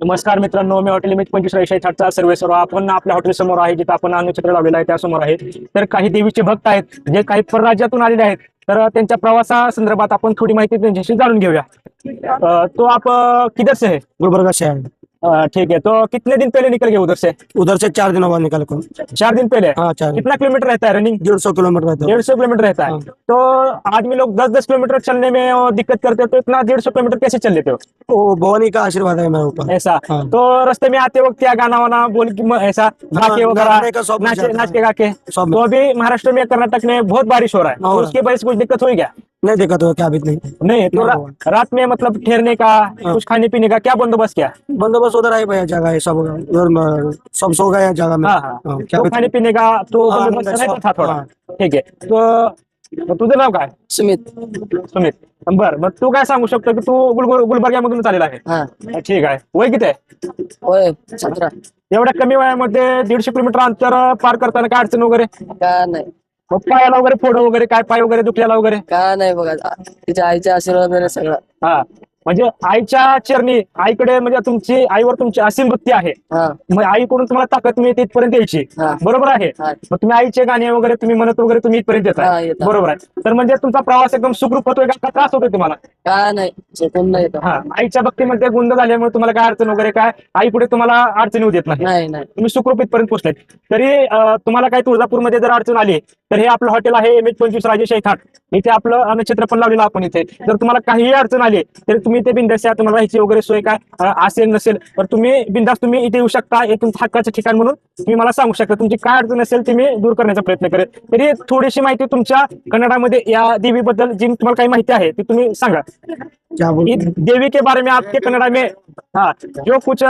नमस्कार मित्रांनो, मी hotel image 25 सर्वेसर. आपण आपल्या हॉटेल समोर आहे, जिथे आपण अन्नछत्र लावलेला आहे त्यासमोर आहे. तर काही देवीचे भक्त आहेत जे काही परराज्यातून आलेले आहेत, तर त्यांच्या प्रवासासंदर्भात आपण थोडी माहिती त्यांच्याशी जाणून घेऊया. तो आप किधर से है? गुलबर्गा से है। ठीक है, तो कितने दिन पहले निकल गए उधर से 4 दिनों बाद निकल कर। 4 दिन पहले? हाँ 4 कितना किलोमीटर रहता है रनिंग? 150 किलोमीटर रहता है। 150 किलोमीटर रहता है। हाँ। तो आदमी लोग 10-10 किलोमीटर चलने में दिक्कत करते हो, तो इतना 150 किलोमीटर कैसे चल लेते हो? वो भवानी का आशीर्वाद है मेरे ऊपर। ऐसा? हाँ। तो रास्ते में आते वक्त क्या गाना वाना बोल के ऐसा गाके गाने का वगैरह सब नाच जाता है। नाच के गाके? सब। तो अभी महाराष्ट्र में, कर्नाटक में बहुत बारिश हो रहा है, हो तो रहा उसकी वजह से कुछ दिक्कत हुई क्या? नहीं देखा तो क्या भी नहीं। नहीं तो नहीं हुआ। रात में मतलब ठहरने का, कुछ खाने पीने का क्या बंदोबस्त किया? बंदोबस्त उधर है भैया, जगह है सब उधर सब सो गए जगह में। हाँ हाँ, क्या तो भी खाने पीने का तो हाँ, बंदोबस्त सब- रहता था थोडा. हाँ। ठीक आहे. तो तुझं नाव काय? सुमित. सुमित. बरं, मग तू काय सांगू शकतो की तू गुलबर्ग्यामधून चालेला आहे? हा ठीक आहे. वय किती आहे? होय 17. एवढ्या कमी वयामध्ये 150 किलोमीटर अंतर पार करताना काय अडचण वगैरे? का नाही, मग पायाला वगैरे फोड वगैरे, काय पाय वगैरे दुखल्याला वगैरे? का नाही बघा. तिच्या आईच्या आशीर्वादाने सगळं. हा, म्हणजे आईच्या चरणी, आईकडे म्हणजे तुमची आईवर तुमची असीम भक्ती आहे. हा मग आईकडून तुम्हाला ताकद मिळते इथपर्यंत यायची. हा. बरोबर आहे. हा. मग तुम्ही आईचे गाणे वगैरे तुम्ही म्हणत वगैरे तुम्ही इथपर्यंत हा, येताय. येतात. बरोबर आहे. तर म्हणजे तुमचा प्रवास एकदम सुखरूप होतोय का त्रास होतोय तुम्हाला? का नाही, चुकून नाही येत. हा, आईच्या भक्तीमध्ये गुंद झाल्यामुळे तुम्हाला काय अडचण वगैरे, काय आई पुढे तुम्हाला अडचणी येऊ देत नाही? नाही नाही तुम्ही सुखरूप इथपर्यंत पोहोचले. तरी तुम्हाला काही तुळजापूरमध्ये जर अडचण आली, तर हे आपलं हॉटेल आहे MH25 राजेशाही थाट. इथे आपलं अन्नछत्र पण लावलेलं आपण इथे. जर तुम्हाला काहीही अडचण आली तरी तुम्ही इथे बिंदास या. तुम्हाला राहायची वगैरे सोय काय असेल नसेल तर तुम्ही बिंदास तुम्ही इथे येऊ शकता. हे तुमचं हक्काचं ठिकाण म्हणून तुम्ही मला सांगू शकता. तुमची काय अडचण असेल ती मी दूर करण्याचा प्रयत्न करेन. तरी थोडीशी माहिती तुमच्या कन्नडामध्ये या देवीबद्दल जी तुम्हाला काही माहिती आहे ती तुम्ही सांगा. क्या बोल इस देवी के बारे में आपके कन्नड़ा में, हाँ, जो कुछ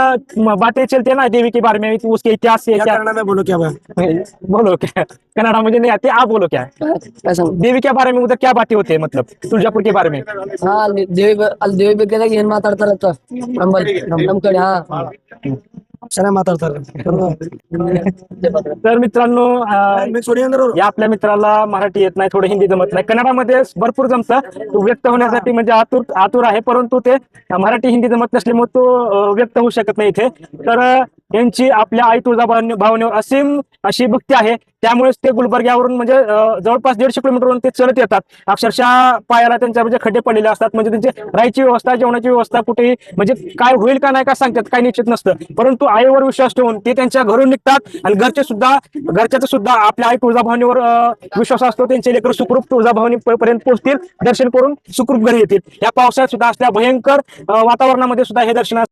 बातें चलती है ना देवी के बारे में, तो उसके इतिहास से क्या क्या करना मैं बोलो क्या भाई। बोलो? क्या कन्नड़ा मुझे नहीं आती, आप बोलो क्या है काय सांगू. देवी के बारे में, उधर क्या बातें होती है, मतलब तुळजापुर के बारे में? हा ಅಲ್ಲಿ ದೇವಿ ಬಗ್ಗೆ ಏನ್ ಮಾತಾಡ್ತಾರತ್ತ ನಮ್ ಕಡೆ. ಹಾ सर माताडतात। तर मित्रांनो, मी सोडी अंदर या आपल्या मित्राला मराठी येत नाही, थोडं हिंदी जमत नाही, कन्नडामध्ये भरपूर जमतं. तो व्यक्त होण्यासाठी म्हणजे आतुर आहे, परंतु ते मराठी हिंदी जमत नसल्यामुळे तो व्यक्त होऊ शकत नाही इथे. तर यांची आपल्या आई तुळजाभवानीवर असीम अशी भक्ती आहे. त्यामुळेच ते गुलबर्ग्यावरून म्हणजे जवळपास 150 किलोमीटरवरून ते चलत येतात. अक्षरशः पायाला त्यांच्या म्हणजे खड्डे पडलेले असतात. म्हणजे त्यांची राहायची व्यवस्था, जेवणाची व्यवस्था कुठेही म्हणजे काय होईल का नाही का सांगतात, काही निश्चित नसतं. परंतु आईवर विश्वास ठेवून ते त्यांच्या घरून निघतात. आणि घरच्याचा सुद्धा आपल्या आई तुळजाभवानीवर विश्वास असतो. त्यांचे लेकर सुखरूप तुळजाभवानी पर्यंत पोहोचतील, दर्शन करून सुखरूप घरी येतील. या पावसाळ्यात सुद्धा असल्या भयंकर वातावरणामध्ये सुद्धा हे दर्शन